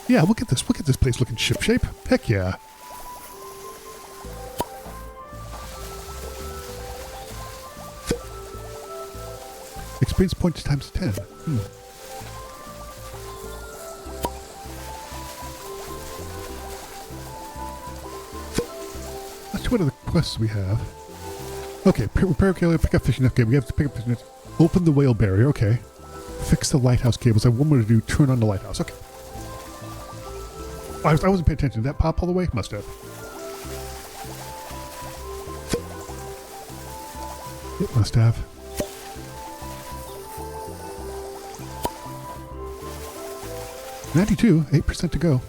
Yeah, look at this. Look at this place looking shipshape. Heck yeah. Experience points times 10. Let's see what other quests we have. Okay, repair cable, pick up fishing net. Okay, we have to pick up fishing net. Open the whale barrier. Okay. Fix the lighthouse cables. I want me to do turn on the lighthouse. Okay. I wasn't paying attention. Did that pop all the way? Must have. It must have. $92, 8% to go.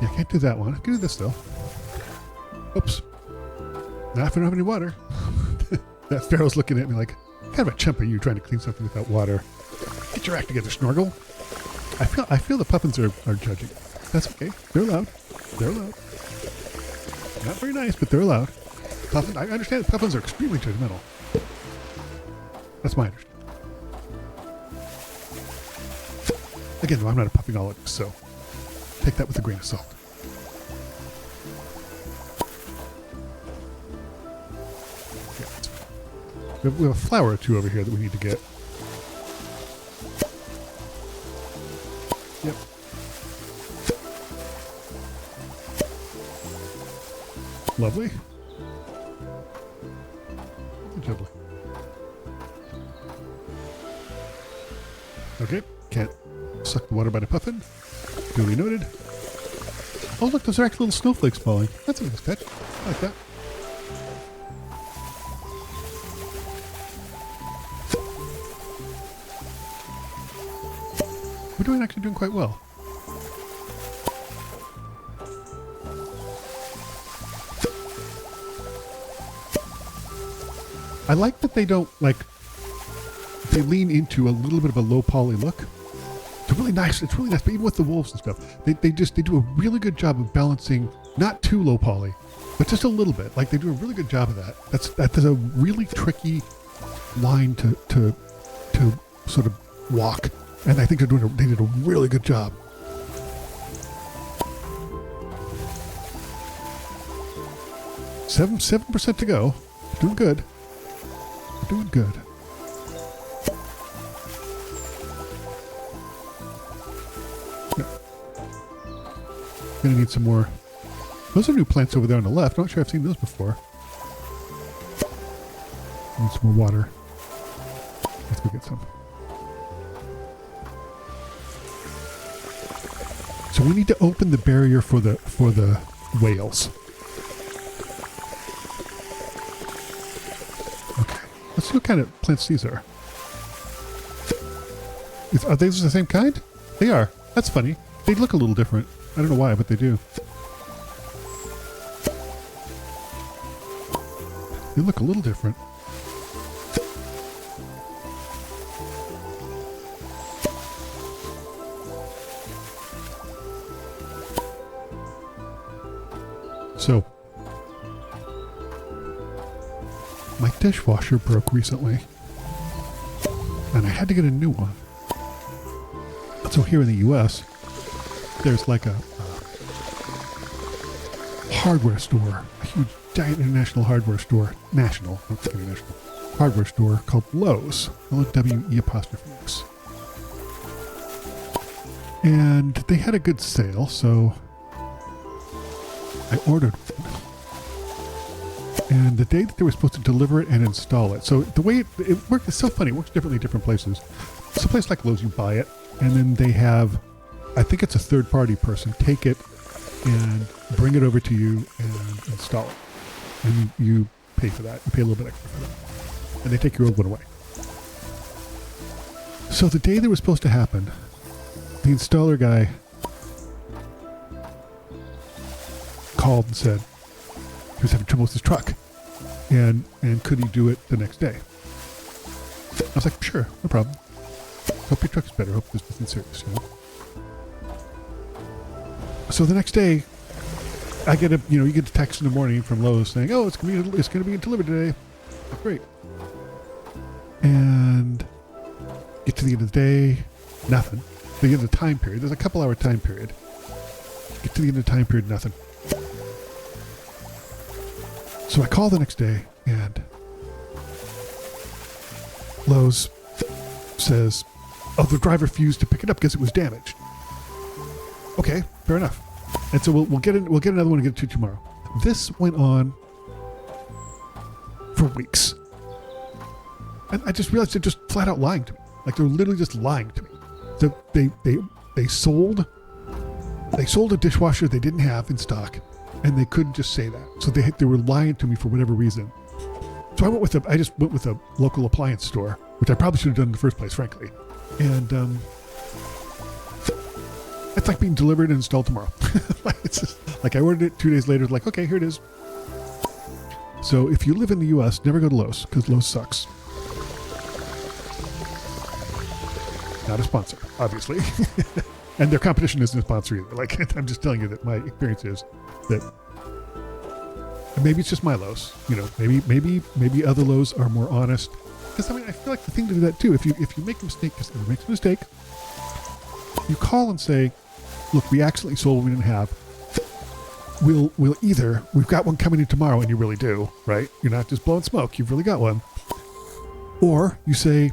Yeah, I can't do that one. I can do this though. Oops. Not if I don't have any water. That Pharaoh's looking at me like, kind of a chump are you trying to clean something without water? Get your act together, Snorgle. I feel the puffins are judging. That's okay. They're allowed. They're allowed. Not very nice, but they're allowed. Puffins, I understand that puffins are extremely judgmental. That's my understanding. Again, though, I'm not a puffingologist, so take that with a grain of salt. We have a flower or two over here that we need to get. Yep. Lovely. Lovely. Okay, can't suck the water by the puffin. Duly noted. Oh look, those are actually little snowflakes falling. That's a nice touch. I like that. We're actually doing quite well. I like that they don't, like, they lean into a little bit of a low poly look. It's really nice. It's really nice. But even with the wolves and stuff, they do a really good job of balancing, not too low poly, but just a little bit. Like, they do a really good job of that. That's a really tricky line to sort of walk. And I think they did a really good job. Seven percent to go. Doing good. Doing good. Yeah. Gonna need some more. Those are new plants over there on the left. I'm not sure I've seen those before. Need some more water. Let's go get some. So we need to open the barrier for the whales. Okay. Let's see what kind of plants these are. Are they the same kind? They are. That's funny. They look a little different. I don't know why, but they do. They look a little different. So, my dishwasher broke recently, and I had to get a new one. So here in the U.S., there's like a hardware store, a huge, giant international hardware store, national hardware store called Lowe's, Lowe. And they had a good sale, so I ordered one. And the day that they were supposed to deliver it and install it, so the way it worked, it's so funny, it works differently in different places. So a place like Lowe's, you buy it, and then they have, I think it's a third-party person, take it and bring it over to you and install it. And you pay for that. You pay a little bit extra for that. And they take your old one away. So the day that was supposed to happen, the installer guy called and said he was having trouble with his truck. And could he do it the next day? I was like, sure, no problem. Hope your truck's better. Hope there's nothing serious, you know? So the next day, I get you get a text in the morning from Lowe's saying, oh, it's gonna be delivered today. Like, great. And get to the end of the day, nothing. The end of the time period, there's a couple hour time period. Get to the end of the time period, nothing. So I call the next day, and Lowe's says, oh, the driver refused to pick it up because it was damaged. Okay, fair enough. And so we'll get another one and get it to you tomorrow. This went on for weeks. And I just realized they're just flat out lying to me. Like, they're literally just lying to me. So they sold a dishwasher they didn't have in stock, and they couldn't just say that. So they were lying to me for whatever reason. So I just went with a local appliance store, which I probably should have done in the first place, frankly. And it's like being delivered and installed tomorrow. It's just, like, I ordered it 2 days later, like, okay, here it is. So if you live in the U.S., never go to Lowe's, because Lowe's sucks. Not a sponsor, obviously. And their competition isn't a sponsor either. Like, I'm just telling you that my experience is that maybe it's just my Lowe's. You know, maybe other Lowe's are more honest. Because, I mean, I feel like the thing to do that too, if you make a mistake, because everyone makes a mistake, you call and say, look, we accidentally sold what we didn't have. We'll either, we've got one coming in tomorrow, and you really do, right? You're not just blowing smoke, you've really got one. Or you say,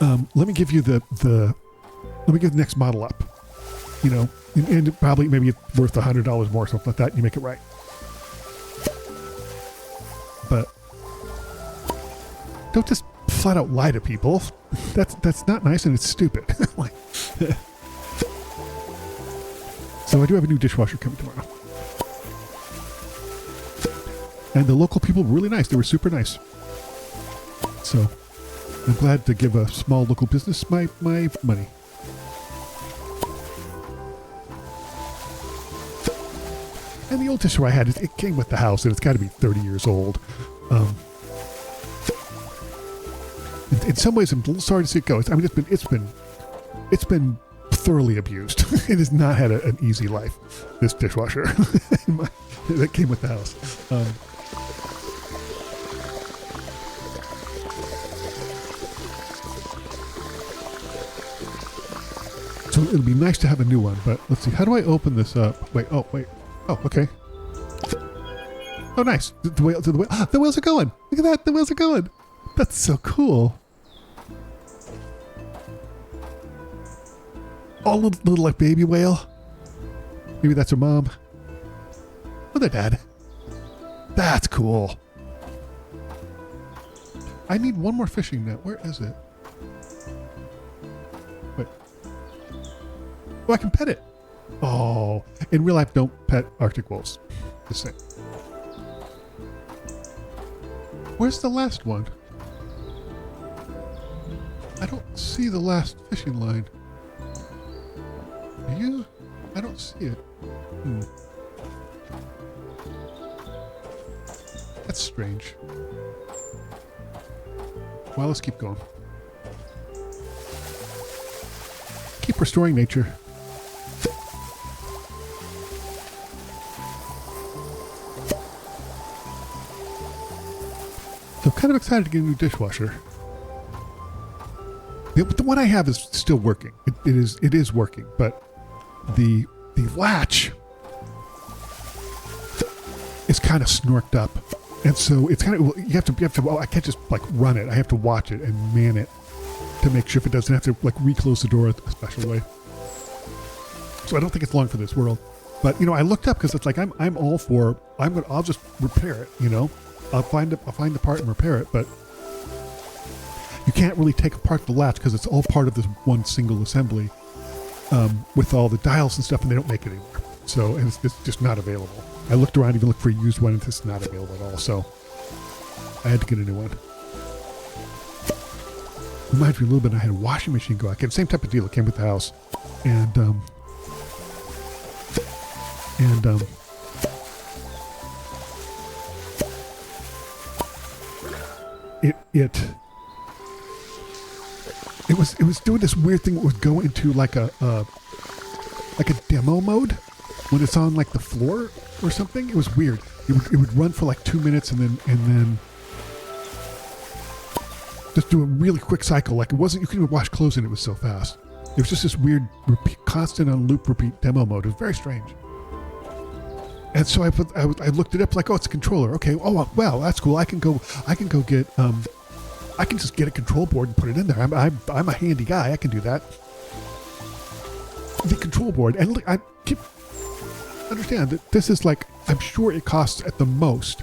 let me give you the next model up, you know, and probably maybe it's worth $100 more, something like that, and you make it right. But don't just flat out lie to people. That's not nice, and it's stupid. Like, so I do have a new dishwasher coming tomorrow. And the local people were really nice. They were super nice. So I'm glad to give a small local business my money. And the old dishwasher I had, it came with the house, and it's got to be 30 years old. In some ways, I'm a little sorry to see it go. I mean, it's been thoroughly abused. It has not had an easy life, this dishwasher that came with the house. So it'll be nice to have a new one, but let's see. How do I open this up? Wait. Oh, okay. Oh, nice. The wheels are going. Look at that. The wheels are going. That's so cool. Oh, little like baby whale. Maybe that's her mom. Oh, their dad. That's cool. I need one more fishing net. Where is it? Wait. Oh, I can pet it. Oh, in real life, don't pet Arctic wolves. Just saying. Where's the last one? I don't see the last fishing line. Do you? I don't see it. That's strange. Well, let's keep going. Keep restoring nature. So I'm kind of excited to get a new dishwasher. The one I have is still working. It is working, but the latch is kind of snorked up, and so it's kind of you have to. Well, I can't just like run it. I have to watch it and man it to make sure if it doesn't have to like reclose the door a special way. So I don't think it's long for this world. But I looked up because it's like I'm all for I'll just repair it. I'll find the part and repair it, but you can't really take apart the latch because it's all part of this one single assembly with all the dials and stuff, and they don't make it anymore. So and it's just not available. I looked around, even looked for a used one, and it's not available at all. So I had to get a new one. Reminds me a little bit. I had a washing machine go. I had the same type of deal. It came with the house, and it was doing this weird thing. It would go into like a demo mode when it's on like the floor or something. It was weird. It would run for like 2 minutes and then just do a really quick cycle. Like it wasn't, you couldn't even wash clothes in it was so fast. It was just this weird constant on loop repeat demo mode. It was very strange. And so I looked it up like, oh, it's a controller. Okay. Oh, well, that's cool. I can go get I can just get a control board and put it in there. I'm a handy guy. I can do that. The control board, and look, I keep understand that this is like, I'm sure it costs at the most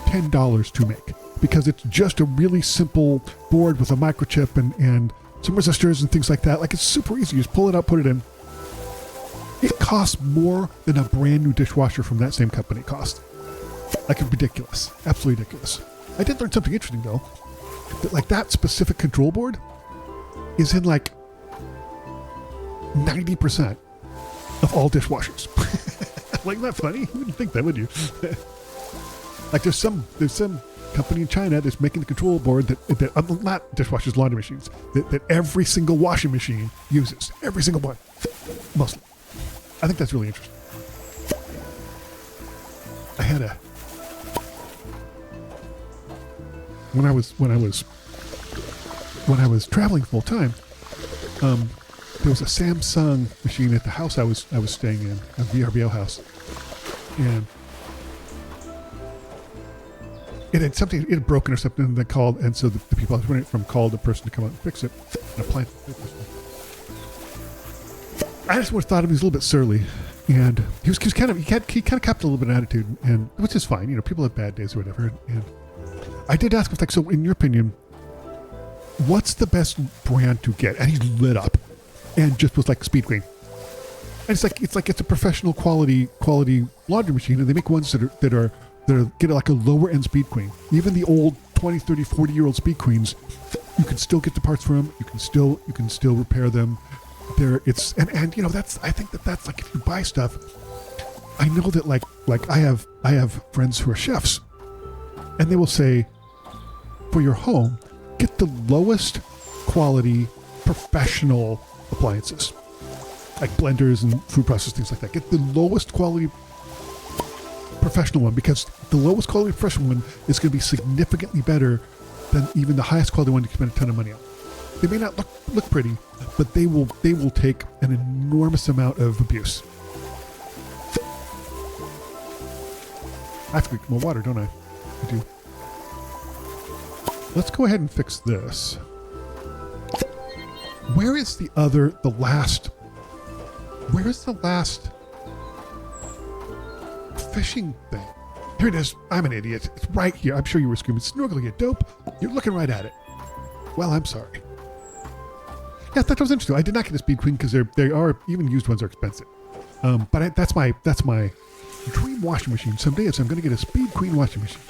$10 to make, because it's just a really simple board with a microchip and some resistors and things like that. Like, it's super easy. You just pull it out, put it in. It costs more than a brand new dishwasher from that same company cost. Like, it's ridiculous. Absolutely ridiculous. I did learn something interesting though. That like that specific control board is in like 90% of all dishwashers. Like, not funny? You wouldn't think that, would you? Like, there's some company in China that's making the control board that not dishwashers, laundry machines, that every single washing machine uses. Every single one. Mostly. I think that's really interesting. I had when I was traveling full time, there was a Samsung machine at the house I was staying in, a VRBO house, and it had broken or something, and they called, and so the people I was renting it from called the person to come out and fix it. And I just would have thought he was a little bit surly, and he kind of kept a little bit of attitude, and which is fine. People have bad days or whatever, and I did ask him, like, so in your opinion, what's the best brand to get? And he lit up and just was like, Speed Queen. And it's a professional quality laundry machine, and they make ones that are get like a lower end Speed Queen. Even the old 20, 30, 40-year-old Speed Queens, you can still get the parts from them. You can still repair them. I think that's like, if you buy stuff, I know that like I have friends who are chefs, and they will say, for your home, get the lowest quality professional appliances, like blenders and food processors, things like that. Get the lowest quality professional one, because the lowest quality professional one is going to be significantly better than even the highest quality one you can spend a ton of money on. They may not look pretty, but they will take an enormous amount of abuse. I have to drink more water, don't I? I do. Let's go ahead and fix this. Where is the last fishing thing? Here it is. I'm an idiot. It's right here. I'm sure you were screaming, Snorgle, you dope. You're looking right at it. Well, I'm sorry. Yeah, that was interesting. I did not get a Speed Queen because they are, even used ones are expensive. But that's my dream washing machine. Someday, I'm going to get a Speed Queen washing machine.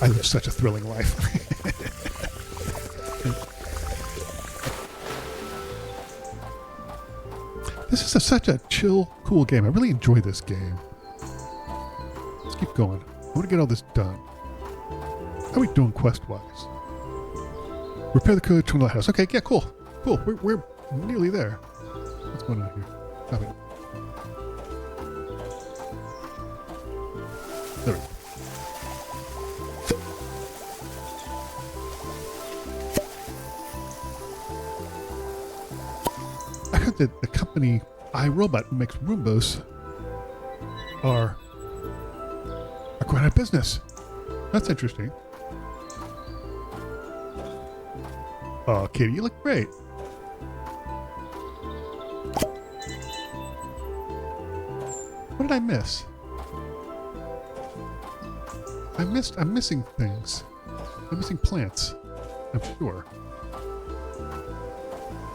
I live such a thrilling life. is such a chill, cool game. I really enjoy this game. Let's keep going. I want to get all this done. How are we doing quest-wise? Repair the code, turn the lighthouse. Okay, yeah, cool. Cool. We're nearly there. What's going on here? Stop it. There we go. I heard that the company iRobot who makes Roombas are going out of business. That's interesting. Oh, Katie, you look great. What did I miss? I'm missing things. I'm missing plants. I'm sure.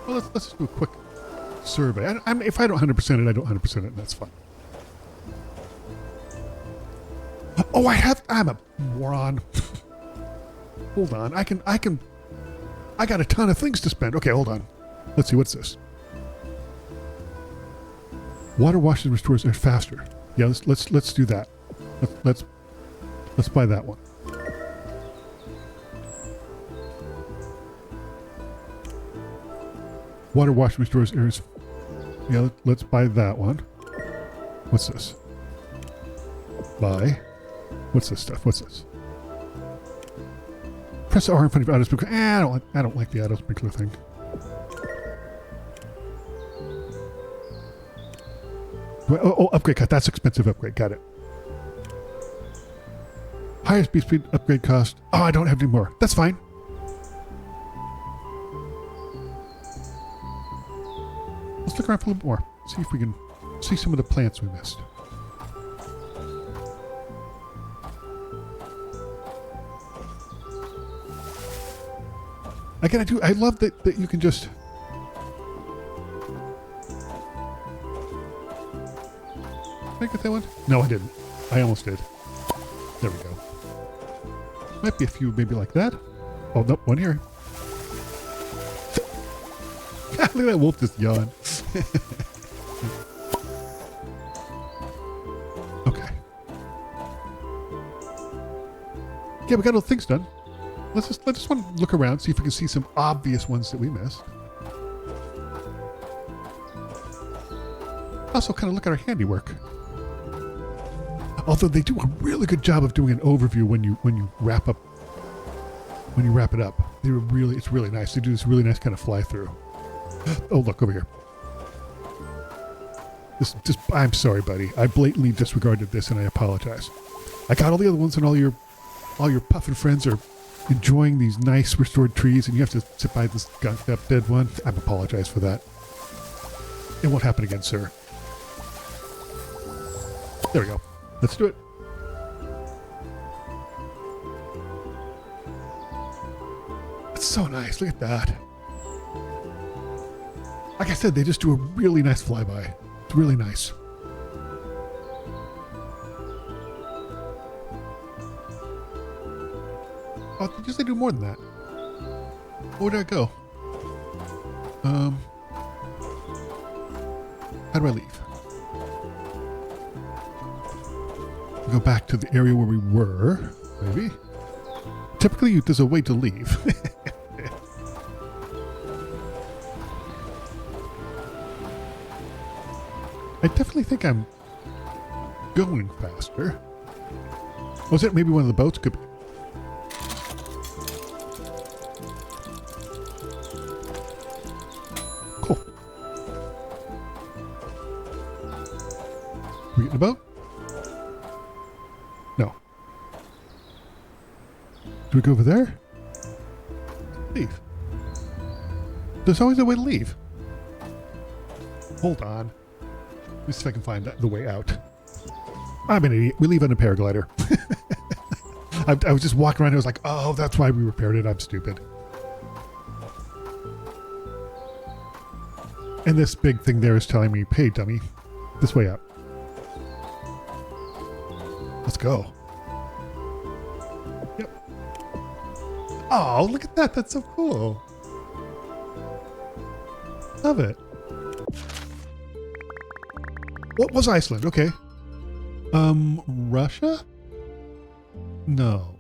Well, let's just do a quick survey. If I don't 100% it, I don't 100% it, and that's fine. Oh, I'm a moron. Hold on. I got a ton of things to spend. Okay, hold on. Let's see, what's this? Water washes and restores air faster. Yeah, let's do that. Let's buy that one. Water washes and restores air. Yeah, let's buy that one. What's this? Buy. What's this stuff? What's this? Press R in front of auto sprinkler. I don't like the auto sprinkler thing. Oh, upgrade cost. That's expensive upgrade. Got it. Highest speed upgrade cost. Oh, I don't have any more. That's fine. Let's look around for a little bit more. See if we can see some of the plants we missed. I love that you can just... Did I get that one? No, I didn't. I almost did. There we go. Might be a few maybe like that. Oh, nope, one here. Look at that wolf just yawn. Okay. Yeah, we got all the things done. Let's just want to look around, see if we can see some obvious ones that we missed. Also, kind of look at our handiwork. Although they do a really good job of doing an overview when you wrap up. When you wrap it up, it's really nice. They do this really nice kind of fly through. Oh, look over here. I'm sorry, buddy. I blatantly disregarded this, and I apologize. I got all the other ones, and all your puffin friends are enjoying these nice restored trees, and you have to sit by this gunked up dead one. I apologize for that. It won't happen again, sir. There we go. Let's do it. It's so nice. Look at that. Like I said, they just do a really nice flyby. It's really nice. Oh, they do more than that. Where did I go? How do I leave? We go back to the area where we were, maybe. Typically, there's a way to leave. I definitely think I'm going faster. Was it maybe one of the boats? Could be. Cool. We get in the boat? No. Do we go over there? Leave. There's always a way to leave. Hold on. Let me see if I can find the way out. I'm an idiot. We leave on a paraglider. I was just walking around and I was like, oh, that's why we repaired it. I'm stupid. And this big thing there is telling me, hey, dummy, this way out. Let's go. Yep. Oh, look at that. That's so cool. Love it. What was Iceland? Okay. Russia? No.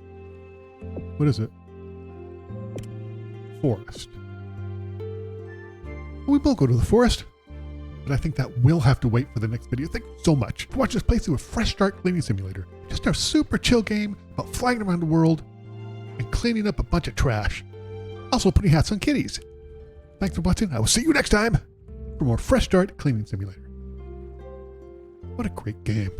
What is it? Forest. We will go to the forest, but I think that will have to wait for the next video. Thank you so much for watching us play through a fresh start cleaning simulator. Just a super chill game about flying around the world and cleaning up a bunch of trash. Also putting hats on kitties. Thanks for watching. I will see you next time for more fresh start cleaning simulator. What a great game.